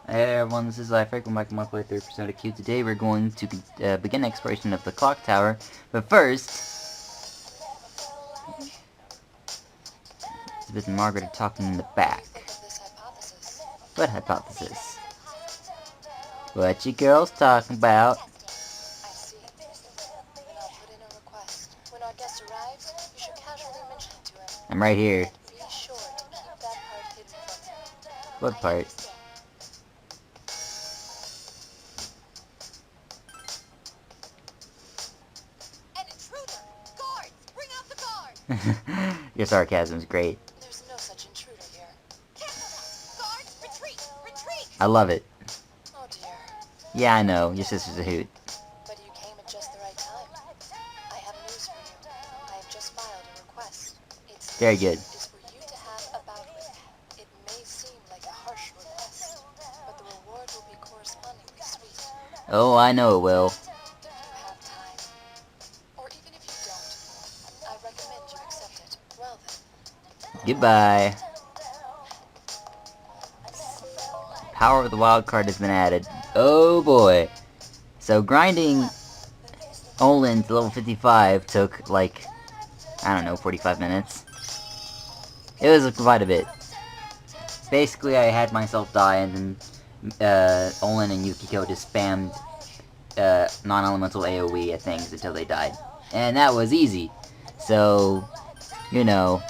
Hey everyone, this is Life Welcome back to my playthrough of Persona Q. Today we're going to begin exploration of the clock tower, but first, Elizabeth and Margaret are talking in the back. What hypothesis? What you girls talking about? I'm right here. What part? Your sarcasm is great. There's no such intruder here. Cancel that! Guards, retreat! Retreat! I love it. Oh dear. Yeah, I know. Your sister's a hoot. But you came at just the right time. I have news for you. I have just filed a request. It's Very good. is for you to have a bout with me. It may seem like a harsh request, but the reward will be correspondingly sweet. Oh, I know it will. Do you have time? Or even if you don't, I recommend you accept it. Well then. Goodbye. Power of the wild card has been added. Oh boy. So grinding Olin to level 55 took like, I don't know, 45 minutes. It was quite a bit. Basically I had myself die and then Olin and Yukiko just spammed non-elemental AoE at things until they died. And that was easy. So, you know,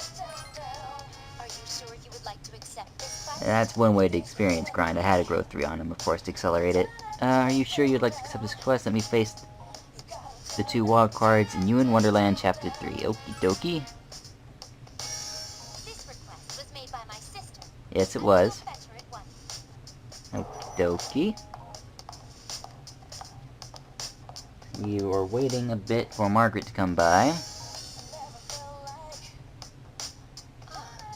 Are you sure you would like to accept this quest? that's one way to experience grind. I had a growth 3 on him, of course, to accelerate it. Are you sure you'd like to accept this quest? Let me face the 2 wild cards in You in Wonderland Chapter 3. Okie dokie. This request was made by my sister. Yes, it was. Fetch her at once. Okie dokie. We were waiting a bit for Margaret to come by.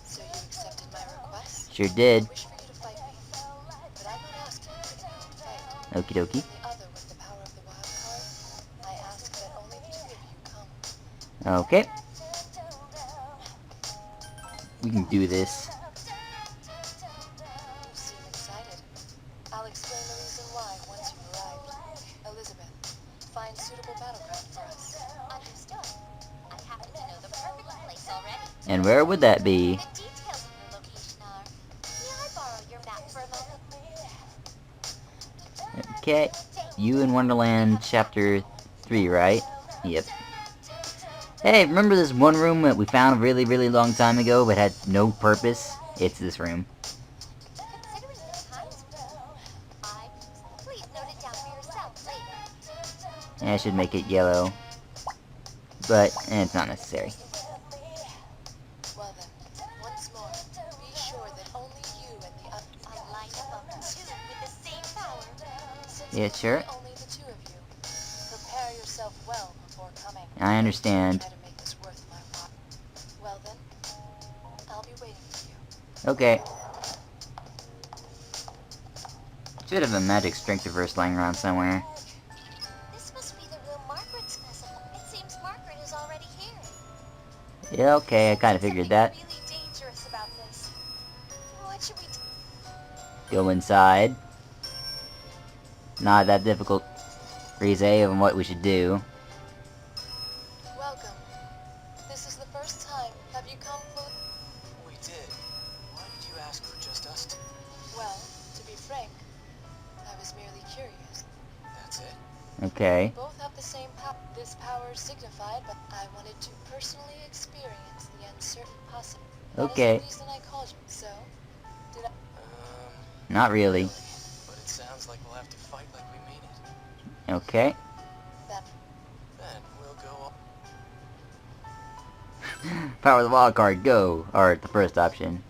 So you accepted my request? Sure did. I wish for you to fight me, but I'm not asking you to fight. Okie dokie. The other with the power of the wild card, I ask that only the two of you come. Okay. We can do this. You seem excited. I'll explain the reason why once you've arrived. Elizabeth, find suitable battleground for us. Understood. I happen to know the perfect place already. And where would that be? The details of your location are. May I borrow your map for a moment? Okay. You in Wonderland Chapter 3, right? Yep. Hey, remember this one room that we found a really, really long time ago but had no purpose? It's this room. Considering the times please note it down for yourself later. I should make it yellow. But it's not necessary. Well then, once more, be sure that only you and the other a lineup of two with the same power. Since Yeah, it will sure. be only the two of you, prepare yourself well before coming. I understand. Try to make this worth my while. Well then, I'll be waiting for you. Okay. Should have a magic strength reverse lying around somewhere. This must be the room Margaret specified. It seems Margaret is already here. Yeah, okay, I kind of figured that. Something really dangerous about this. What should we do? Go inside. Not that difficult. Rize on what we should do. Welcome. This is the first time. Have you come for... We did. Why did you ask for just us two? Well, to be frank, I was merely curious. That's it? Okay. Both have the same power. This power signified, but I wanted to personally experience the uncertain possible. Okay. That is the reason I called you. So, did I... Not really. But it sounds like we'll have to fight like we mean it. Okay. That... Then we'll go on. Power of the wild card, go! Or the first option.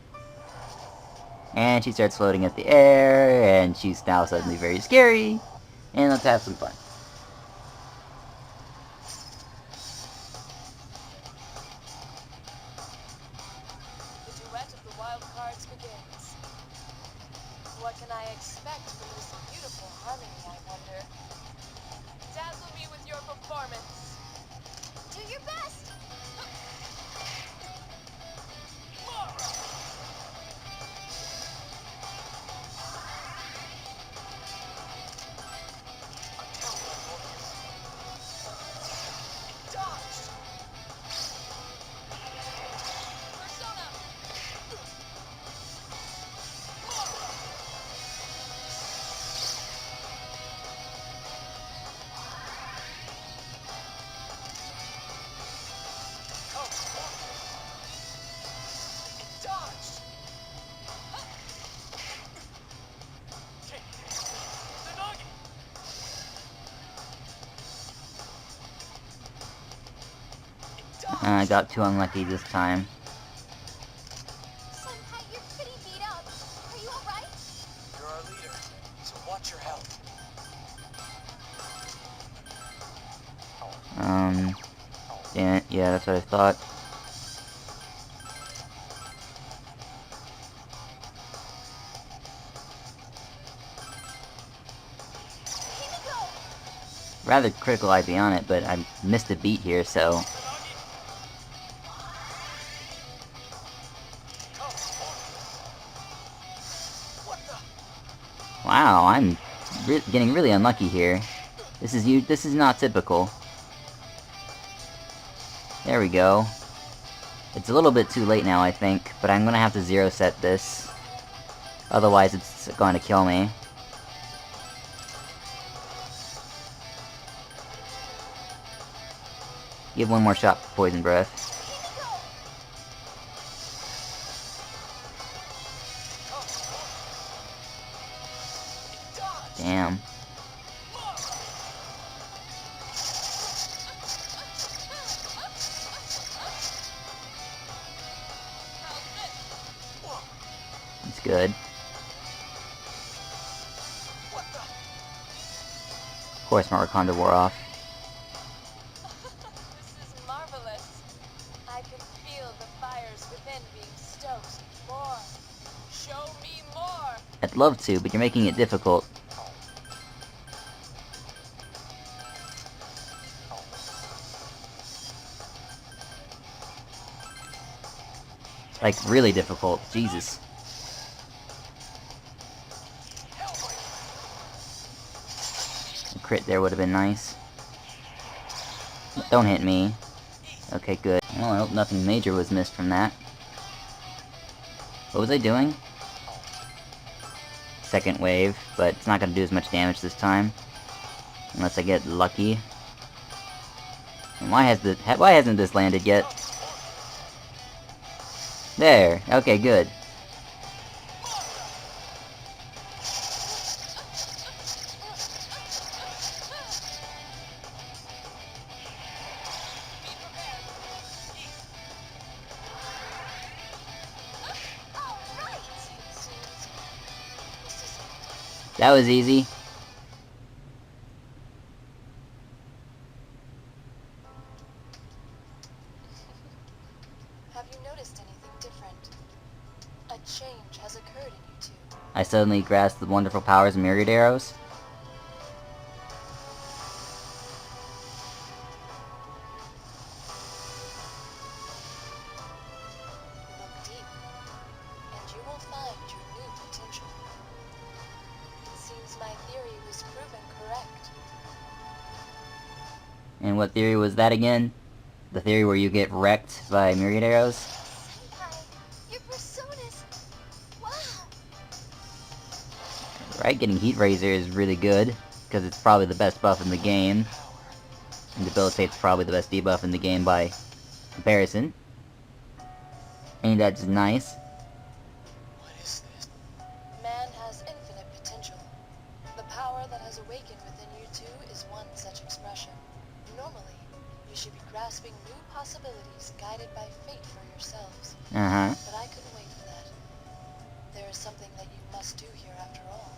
And she starts floating at the air, and she's now suddenly very scary. And let's have some fun. The duet of the wild cards begins. What can I expect from this beautiful harmony, I wonder? Dazzle me with your performance. Do your best! I got too unlucky this time. Senpai, you're pretty beat up. Are you alright? You're our leader, so watch your health. Yeah, that's what I thought. Rather critical IV on it, but I missed a beat here, so... Wow, I'm getting really unlucky here. This is not typical. There we go. It's a little bit too late now, I think, but I'm gonna have to zero set this. Otherwise, it's going to kill me. Give one more shot for Poison Breath. Damn. That's good. Of course, my Rakonda wore off. This is marvelous. I can feel the fires within being stoked. More. Show me more. I'd love to, but you're making it difficult. Like, really difficult. Jesus. A crit there would have been nice. Don't hit me. Okay, good. Well, I hope nothing major was missed from that. What was I doing? Second wave, but it's not going to do as much damage this time. Unless I get lucky. And why hasn't this landed yet? There. Okay, good. That was easy. Have you noticed anything different? A change has occurred in you two. I suddenly grasped the wonderful powers of myriad arrows. Look deep, and you will find your new potential. It seems my theory was proven correct. And what theory was that again? The theory where you get wrecked by myriad arrows? Senpai, your personas. Wow. Right, getting Heat Razor is really good, because it's probably the best buff in the game. And Debilitate's probably the best debuff in the game by comparison. Ain't that just nice? What is this? Man has infinite potential. The power that has awakened within you two is one such expression. Normally, you should be grasping new possibilities guided by fate for yourselves. Uh-huh. But I couldn't wait for that. There is something that you must do here after all.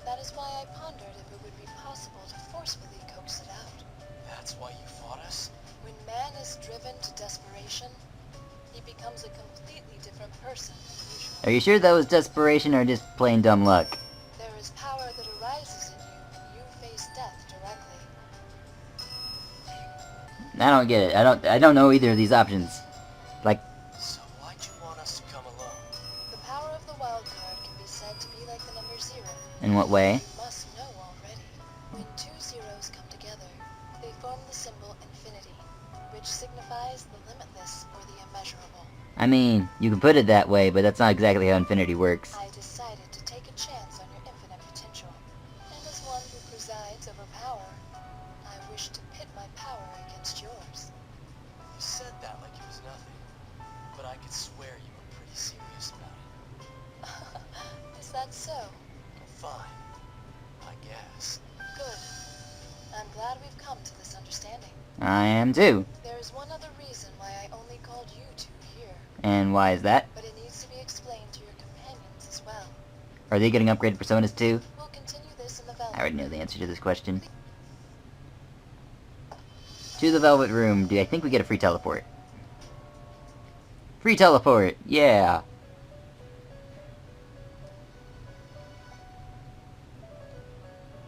That is why I pondered if it would be possible to forcefully coax it out. That's why you fought us? When man is driven to desperation, he becomes a completely different person than usual. Are you sure that was desperation or just plain dumb luck? There is power that arises in you when you face death directly. I don't get it. I don't know either of these options. Like, So why'd you want us to come alone? The power of the wild card can be said to be like the number 0. in what way? You must know already. When two zeros come together, they form the symbol infinity, which signifies the limitless or the immeasurable. I mean, you can put it that way, but that's not exactly how infinity works. I decided to take a chance on your infinite potential. And as one who presides over power, I wish to pit my power against yours. You said that like it was nothing. But I could swear you were pretty serious about it. Is that so? Fine. I guess. Good. I'm glad we've come to this understanding. I am too. There is one other reason why I only called you two here, And why is that? but it needs to be explained to your companions as well. Are they getting upgraded personas too? We'll continue this in the I Velvet. already know the answer to this question. To the Velvet Room. Do I think we get a free teleport? Free teleport! Yeah!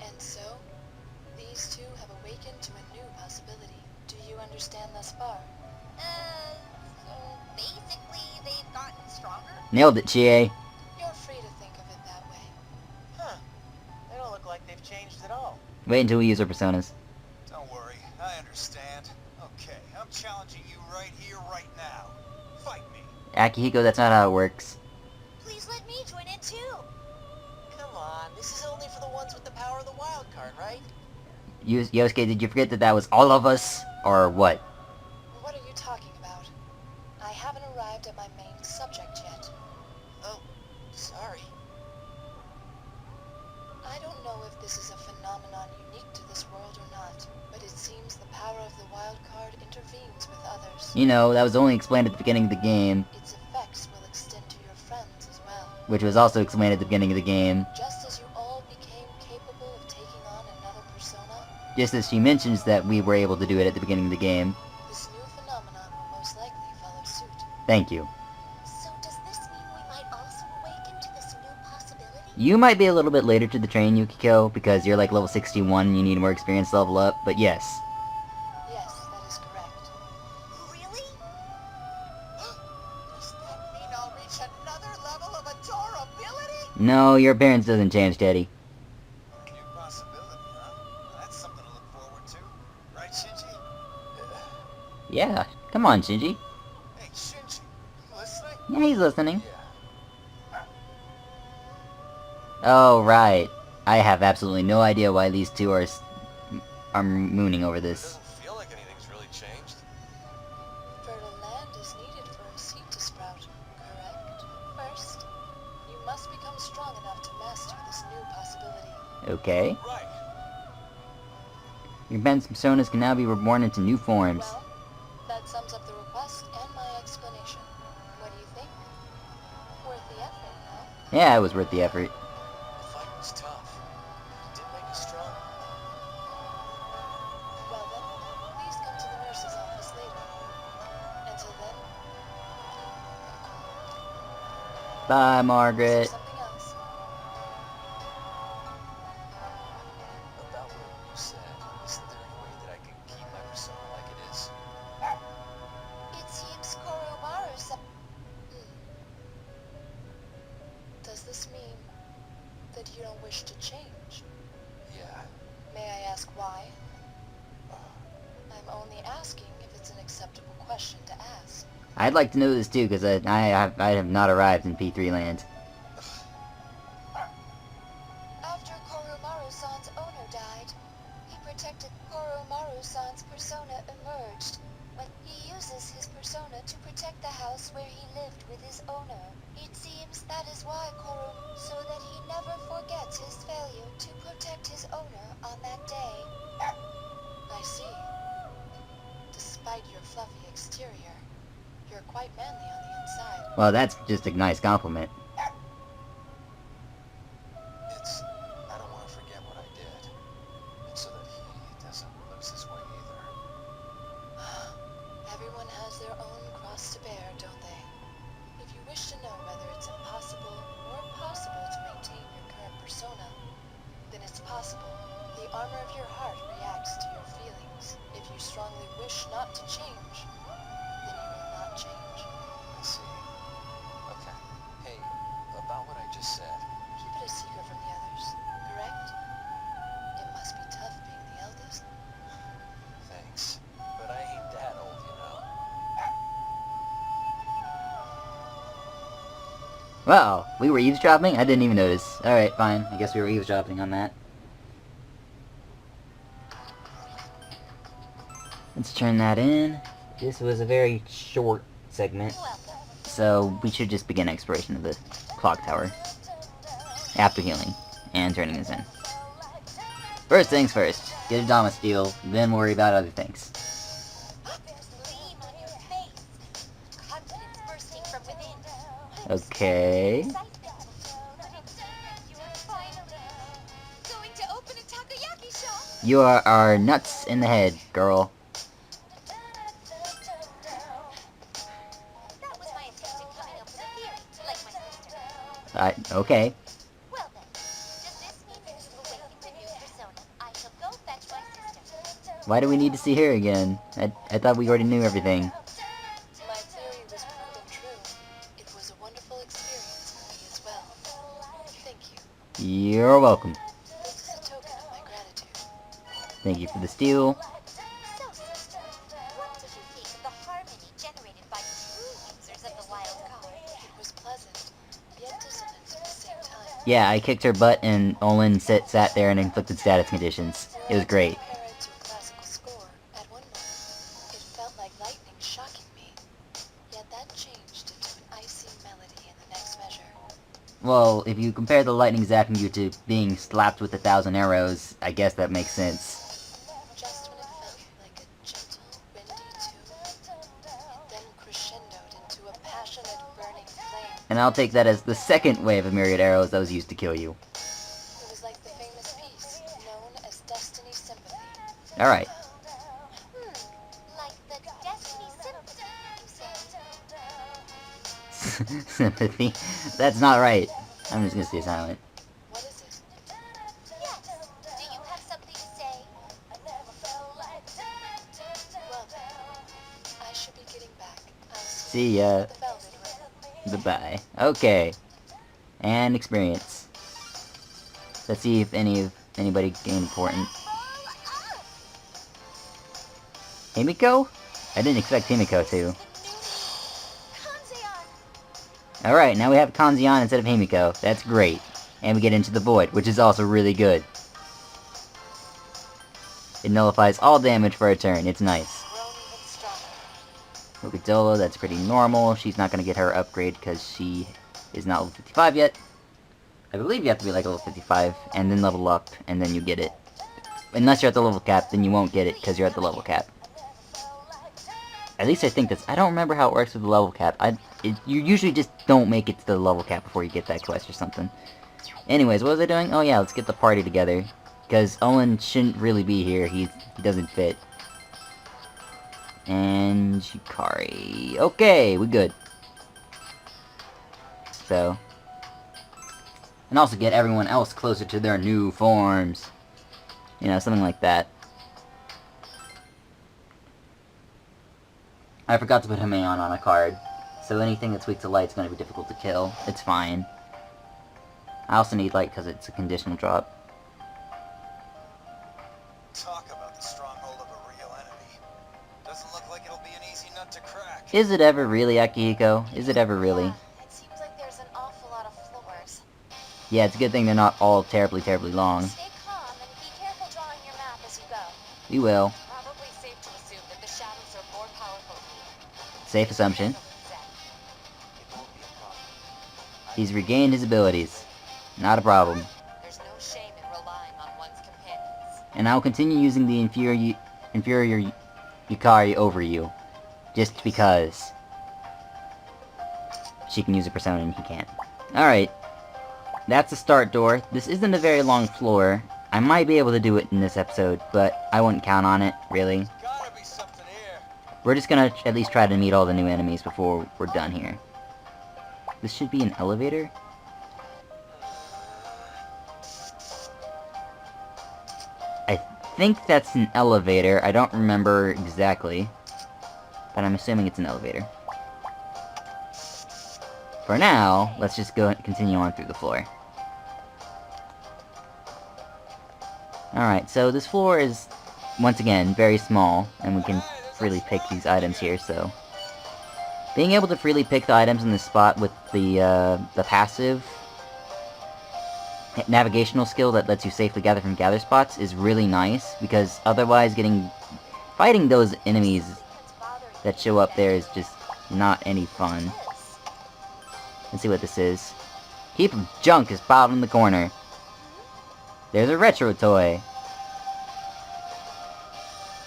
And so, these two have awakened to a new possibility. Do you understand thus far? So basically they've gotten stronger? Nailed it, Chie. You're free to think of it that way. Huh. They don't look like they've changed at all. Wait until we use our personas. Don't worry, I understand. Okay, I'm challenging you right here, right now. Fight me. Akihiko, that's not how it works. Please let me join in too. Come on, this is only for the ones with the power of the wild card, right? Yosuke, did you forget that that was all of us? Or what? What are you talking about? I haven't arrived at my main subject yet. Oh, sorry. I don't know if this is a phenomenon unique to this world or not, but it seems the power of the wild card intervenes with others. You know, that was only explained at the beginning of the game, Its effects will extend to your friends as well. which was also explained at the beginning of the game. Just as you all became capable of taking on another persona, Just as she mentions that we were able to do it at the beginning of the game. this new phenomenon will most likely follow suit. Thank you. So does this mean we might also awaken to this new possibility? You might be a little bit later to the train, Yukiko, because you're like level 61 and you need more experience to level up, but yes. Yes, that is correct. Really? Does that mean I'll reach another level of adorability? No, your appearance doesn't change, Teddy. New possibility, huh? That's something to look forward to. Right, Shinji? Yeah, come on, Shinji. Hey, Shinji, you listening? Yeah, he's listening. Yeah. Oh, right. I have absolutely no idea why these two are mooning over It this. doesn't feel like anything's really changed. Fertile land is needed for a seed to sprout, correct? First, you must become strong enough to master this new possibility. Okay. Right. Your best personas can now be reborn into new forms. Well, that sums up the request and my explanation. What do you think? Worth the effort, huh? Yeah, it was worth the effort. The fight was tough. It did make us strong. Well then, please come to the nurse's office later. Until then, Bye, is Margaret. there something else? About what you said, isn't there any way that I can keep my persona like it is? It seems Koromaru Does this mean that you don't wish to change? Yeah. May I ask why? I'm only asking if it's an acceptable question to ask. I'd like to know this too, because I have not arrived in P3 land. After Koromaru-san's owner died, he protected Koromaru-san's persona emerged. When he uses his persona to protect the house where he lived with his owner. It seems that is why so that he never forgets his failure to protect his owner on that day. I see. Despite your fluffy exterior, you're quite manly on the inside. Well, that's just a nice compliment. I don't want to forget what I did. And so that he doesn't lose his way either. Everyone has their own cross to bear, don't they? If you wish to know whether it's impossible or possible to maintain your current persona, then it's possible. The armor of your heart reacts to your feelings. If you strongly wish not to change, then you will not change. I see. Okay. Hey, about what I just said. Keep it a secret from the others, correct? It must be tough being the eldest. Thanks. But I ain't that old, you know. Wow, we were eavesdropping? I didn't even notice. Alright, fine. I guess we were eavesdropping on that. Let's turn that in. This was a very short segment, so we should just begin exploration of the clock tower. After healing, and turning this in. First things first, get a Dama Steel, then worry about other things. Okay. You're finally going to open a takoyaki shop. You are nuts in the head, girl. That was my intention coming up with a theory, like my sister. Okay. Well then, does this mean that you've awakened a new persona? I shall go fetch my sister. Why do we need to see her again? I thought we already knew everything. My theory was proven true. It was a wonderful experience for me as well. Thank you. You're welcome. This is a token of my gratitude. Thank you for the steal. So, sister, what did you think of the harmony generated by true users of the wild card? It was pleasant, yet dissonant at the same time. Yeah, I kicked her butt and Olin sat there and inflicted status conditions. It was great. Compare it to a classical score. At one moment, it felt like lightning shocking me. Yet that changed into an icy melody in the next measure. Well, if you compare the lightning zapping you to being slapped with 1,000 arrows, I guess that makes sense. Just when it felt like a gentle, windy tune, it then crescendoed into a passionate, burning flame. And I'll take that as the second wave of myriad arrows that was used to kill you. It was like the famous piece known as Destiny Sympathy. Alright. Like the Destiny Symphony, you said. Sympathy? That's not right. I'm just gonna stay silent. What is it? Yes. Do you have something to say? Well then, I should be getting back. I'll See ya. the Velvet Room. Goodbye. Okay. And experience. Let's see if anybody gained important. Himiko? I didn't expect Himiko to. Kanzeon! Alright, now we have Kanzeon instead of Himiko. That's great. And we get into the Void, which is also really good. It nullifies all damage for a turn. It's nice. Grown even stronger. Mukadolo, that's pretty normal. She's not gonna get her upgrade because she is not level 55 yet. I believe you have to be like level 55 and then level up and then you get it. Unless you're at the level cap, then you won't get it because you're at the level cap. At least I think that's... I don't remember how it works with the level cap. You usually just don't make it to the level cap before you get that quest or something. Anyways, what was I doing? Oh yeah, let's get the party together. Because Olin shouldn't really be here. He doesn't fit. And Yukari. Okay, we're good. So. And also get everyone else closer to their new forms. You know, something like that. I forgot to put Himeon on a card. So anything that's weak to light is going to be difficult to kill. It's fine. I also need light because it's a conditional drop. Talk about the stronghold of a real enemy. Doesn't look like it'll be an easy nut to crack. Is it ever really, Akihiko? Is it ever really? It seems like there's an awful lot of floors. Yeah, it's a good thing they're not all terribly long. Stay calm and be careful drawing your map as you go. We will. Probably safe to assume that the shadows are more powerful here. Safe assumption. It won't be a problem. He's regained his abilities. Not a problem. There's no shame in relying on one's companions. And I'll continue using the inferior Yukari over you. Just because. She can use a persona and he can't. Alright. That's the start door. This isn't a very long floor. I might be able to do it in this episode, but I wouldn't count on it, really. Gotta be something here. We're just gonna at least try to meet all the new enemies before we're done here. This should be an elevator? I think that's an elevator. I don't remember exactly. But I'm assuming it's an elevator. For now, let's just go and continue on through the floor. Alright, so this floor is, once again, very small, and we can freely pick these items here, so... Being able to freely pick the items in this spot with the passive navigational skill that lets you safely gather from gather spots is really nice, because otherwise fighting those enemies that show up there is just not any fun. Let's see what this is. Heap of junk is piled in the corner. There's a retro toy.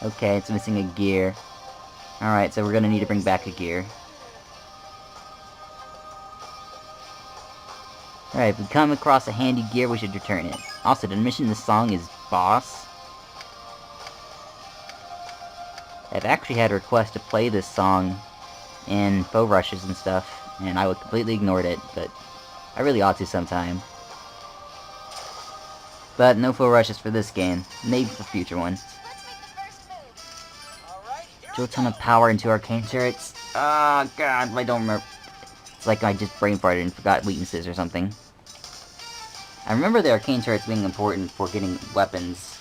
Okay, it's missing a gear. Alright, so we're gonna need to bring back a gear. Alright, if we come across a handy gear, we should return it. Also, did I mention this song is Boss? I've actually had a request to play this song in Foe Rushes and stuff, and I would completely ignored it, but I really ought to sometime. But no Foe Rushes for this game, maybe for future ones. Let's make the first move. Alright, here Drill we a ton go. of power into arcane turrets. Ah, god, I don't remember. It's like I just brain farted and forgot weaknesses or something. I remember the arcane turrets being important for getting weapons.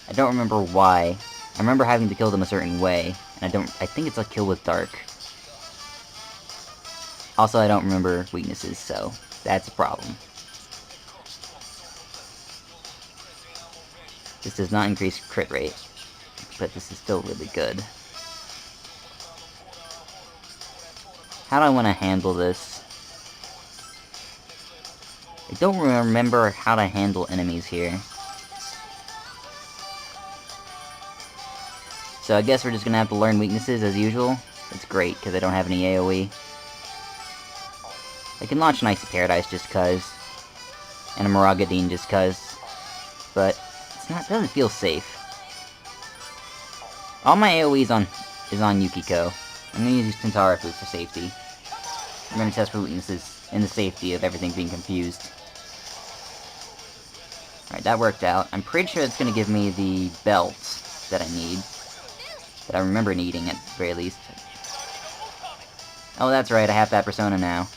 I don't remember why. I remember having to kill them a certain way, and I think it's a kill with dark. Also, I don't remember weaknesses, so that's a problem. This does not increase crit rate, but this is still really good. How do I want to handle this? I don't remember how to handle enemies here. So I guess we're just gonna have to learn weaknesses as usual. That's great, because I don't have any AoE. I can launch an Icy Paradise just cuz, and a Maragadine just cuz, but it doesn't feel safe. All my AoE is on Yukiko. I'm gonna use Tentarafu for safety. I'm gonna test for weaknesses in the safety of everything being confused. Alright, that worked out. I'm pretty sure it's gonna give me the belt that I need. That I remember needing at the very least. Oh, that's right, I have that persona now.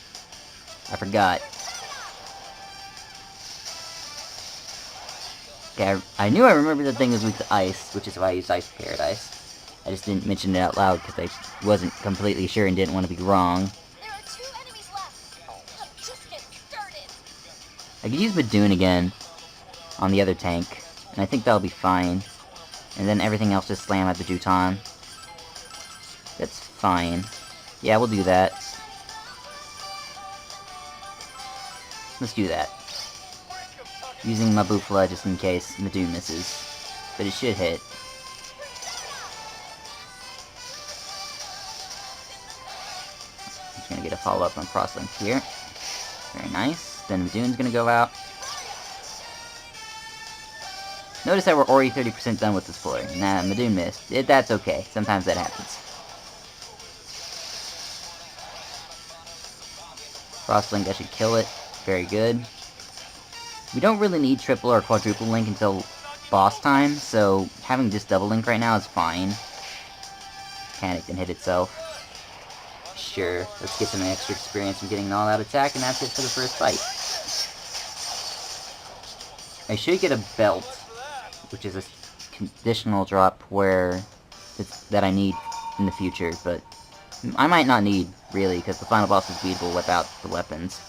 I forgot. Okay, I knew I remembered the thing was weak to ice, which is why I used Ice Paradise. I just didn't mention it out loud because I wasn't completely sure and didn't want to be wrong. There are 2 enemies left. I'm just getting started. I could use Madoon again on the other tank, and I think that'll be fine. And then everything else just slam at the Juton. That's fine. Yeah, we'll do that. Let's do that. Using my Bufla just in case Madoon misses. But it should hit. Just gonna get a follow-up on Crosslink here. Very nice. Then Madoon's gonna go out. Notice that we're already 30% done with this floor. Nah, Madoon missed. That's okay. Sometimes that happens. Crosslink, that should kill it. Very good. We don't really need triple or quadruple link until boss time, so having just double link right now is fine. Panicked and hit itself. Sure, let's get some extra experience from getting an all-out attack, and that's it for the first fight. I should get a belt, which is a conditional drop where that I need in the future, but I might not need, really, because the final boss is beatable without the weapons.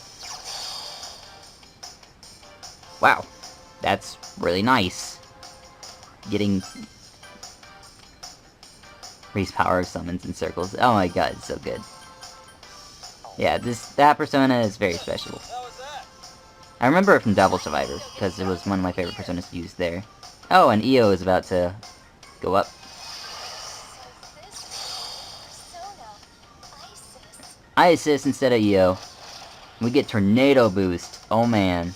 Wow, that's really nice. Getting increased power of summons and circles. Oh my god, it's so good. Yeah, that persona is very special. I remember it from Devil Survivor, because it was one of my favorite personas to use there. Oh, and EO is about to go up. Isis instead of EO. We get Tornado Boost. Oh man.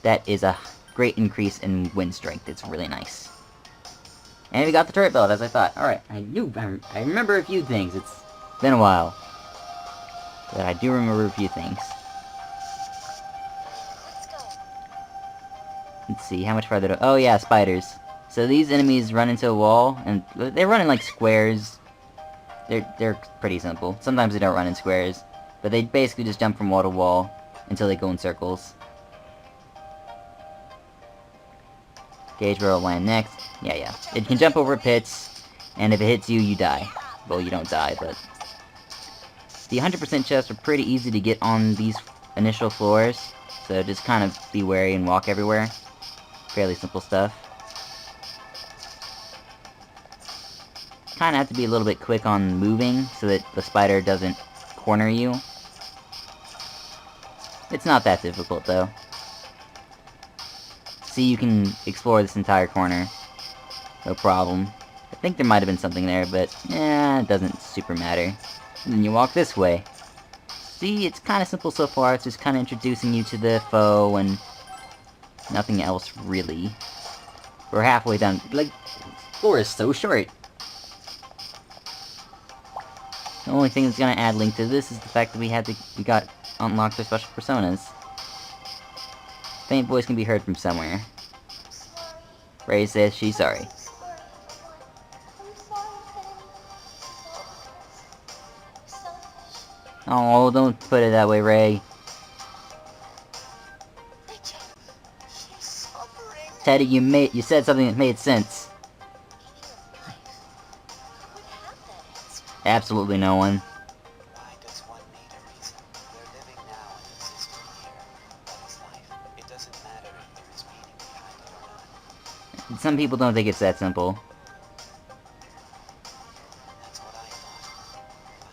That is a great increase in wind strength. It's really nice. And we got the turret belt, as I thought. Alright, I remember a few things. It's been a while. But I do remember a few things. Let's see, how much farther oh yeah, spiders. So these enemies run into a wall, and they run in like squares. They're pretty simple. Sometimes they don't run in squares, but they basically just jump from wall to wall until they go in circles. Gauge where it'll land next. Yeah. It can jump over pits, and if it hits you, you die. Well, you don't die, but... The 100% chests are pretty easy to get on these initial floors, so just kind of be wary and walk everywhere. Fairly simple stuff. Kind of have to be a little bit quick on moving, so that the spider doesn't corner you. It's not that difficult, though. See, you can explore this entire corner. No problem. I think there might have been something there, but it doesn't super matter. And then you walk this way. See, it's kind of simple so far. It's just kind of introducing you to the foe and nothing else really. We're halfway done. Like, score is so short. The only thing that's gonna add link to this is the fact that we got unlocked our special personas. Faint voice can be heard from somewhere. Ray says she's sorry. Oh, don't put it that way, Ray. She's suffering. Teddy, you said something that made sense. Absolutely no one. Why does one need a reason? They're living now and existing here. That is life. It doesn't matter if there is meaning behind it or not. Some people don't think it's that simple. That's what I thought.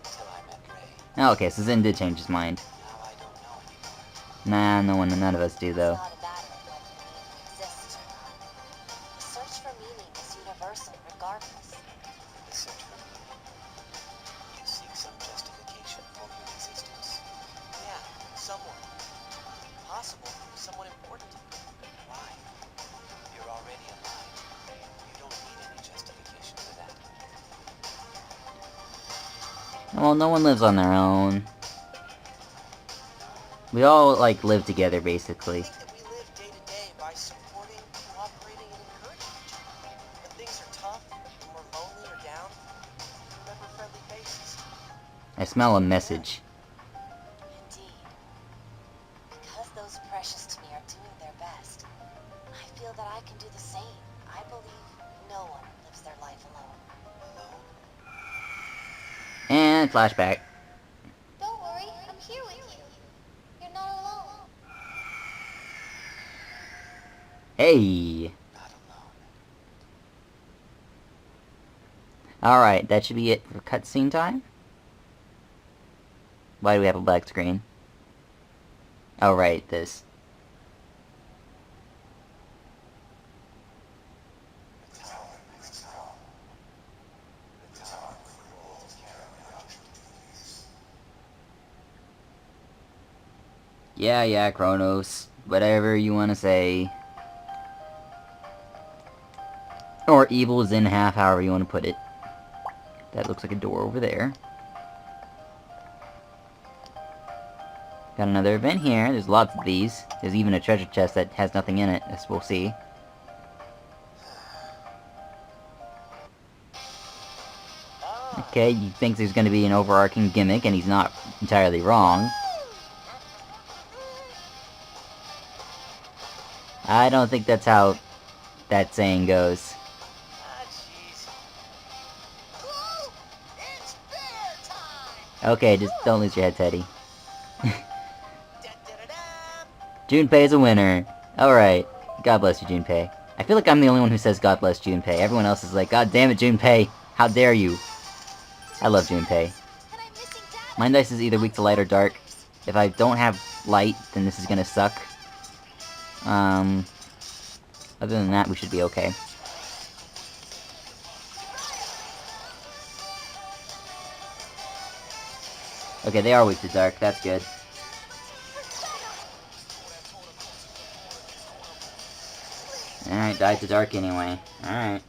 Until I met Ray. Oh, okay, so Zen did change his mind. Now I don't know anymore. None of us do, though. It's not a matter of whether meaning exists or not. The search for meaning is universal regardless. The search for meaning. You seek some justification for your existence. Yeah, someone. Possible. Someone important. Why? You're already alive. You don't need any justification for that. Well, no one lives on their own. We all, like, live together, basically. I think that we live day to day by supporting, cooperating, and encouraging each other. When things are tough, when we're lonely or down, we remember friendly faces. I smell a message. Indeed. Because those precious to me are doing their best, I feel that I can do the same. I believe no one lives their life alone. Alone? And flashback. Don't worry, I'm here with you. You're not alone. Hey! Not alone. Alright, that should be it for cutscene time. Why do we have a black screen? Oh, right, this. Yeah, Kronos. Whatever you want to say. Or evil is in half, however you want to put it. That looks like a door over there. Got another event here. There's lots of these. There's even a treasure chest that has nothing in it, as we'll see. Okay, you think there's going to be an overarching gimmick, and he's not entirely wrong. I don't think that's how that saying goes. Ah, jeez. Whoa! It's fair time! Okay, just don't lose your head, Teddy. Da-da-da-da! Junpei's a winner. Alright. God bless you, Junpei. I feel like I'm the only one who says God bless Junpei. Everyone else is like, God damn it, Junpei! How dare you! I love Junpei. My dice is either weak to light or dark. If I don't have light, then this is gonna suck. Other than that, we should be okay. Okay, they are weak to dark. That's good. Alright, died to dark anyway. Alright. Man,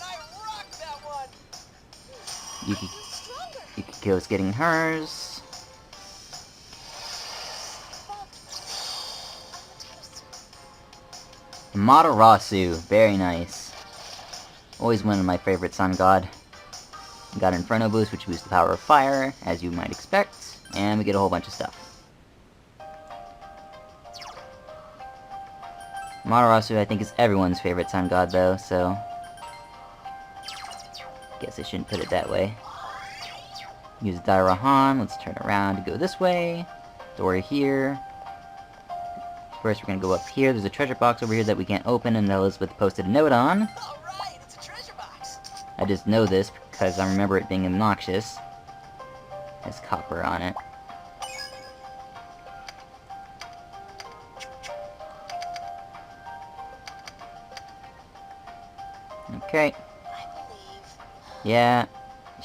I rocked that one! Yukiko's getting hers. Amaterasu. Very nice. Always one of my favorite sun god. We got Inferno boost, which boosts the power of fire, as you might expect. And we get a whole bunch of stuff. Amaterasu, I think, is everyone's favorite sun god, though, so... guess I shouldn't put it that way. Use Dairahan. Let's turn around to go this way. Door here. First, we're gonna go up here. There's a treasure box over here that we can't open, and that Elizabeth posted a note on. Alright, it's a treasure box! I just know this because I remember it being obnoxious. There's copper on it. Okay. I believe. Yeah.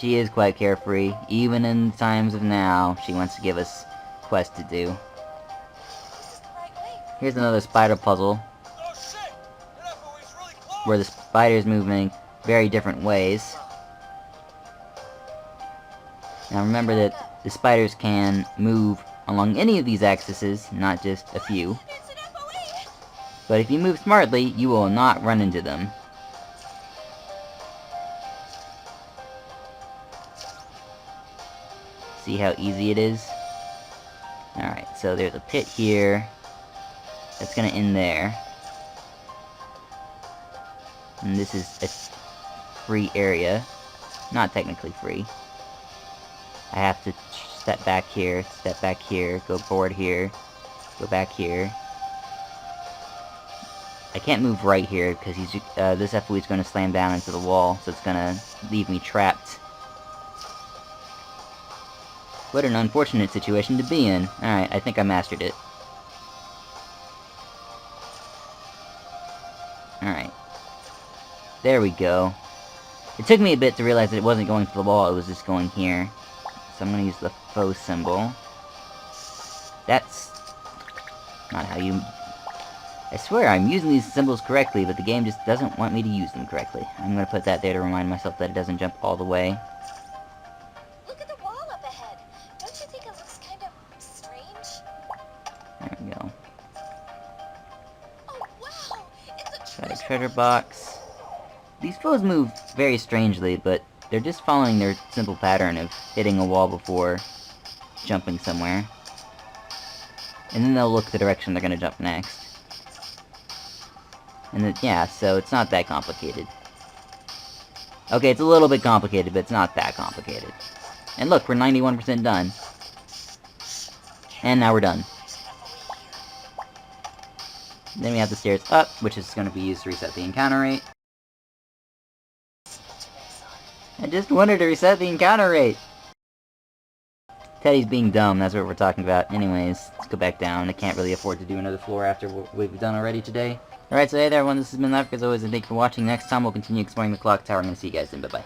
She is quite carefree. Even in times of now, she wants to give us quests to do. This is the right way. Here's another spider puzzle, Oh shit! That FOE's really close! where the spider's moving very different ways. Now remember that the spiders can move along any of these axes, not just a few. It's an FOE! But if you move smartly, you will not run into them. See how easy it is? Alright, so there's a pit here. That's gonna end there. And this is a free area. Not technically free. I have to step back here, go forward here, go back here. I can't move right here because this FOE is going to slam down into the wall, so it's going to leave me trapped. What an unfortunate situation to be in. Alright, I think I mastered it. Alright. There we go. It took me a bit to realize that it wasn't going to the wall, it was just going here. So I'm going to use the faux symbol. That's not how you... I swear I'm using these symbols correctly, but the game just doesn't want me to use them correctly. I'm going to put that there to remind myself that it doesn't jump all the way. Look at the wall up ahead. Don't you think it looks kind of strange? There we go. Oh, wow! It's a Got a treasure box. These foes move very strangely, but they're just following their simple pattern of hitting a wall before jumping somewhere. And then they'll look the direction they're going to jump next. And then, yeah, so it's not that complicated. Okay, it's a little bit complicated, but it's not that complicated. And look, we're 91% done. And now we're done. Then we have the stairs up, which is going to be used to reset the encounter rate. I just wanted to reset the encounter rate! Teddy's being dumb, that's what we're talking about. Anyways, let's go back down. I can't really afford to do another floor after what we've done already today. Alright, so hey there everyone, this has been Left. As always, and thank you for watching. Next time we'll continue exploring the clock tower. I'm gonna see you guys then. Bye-bye.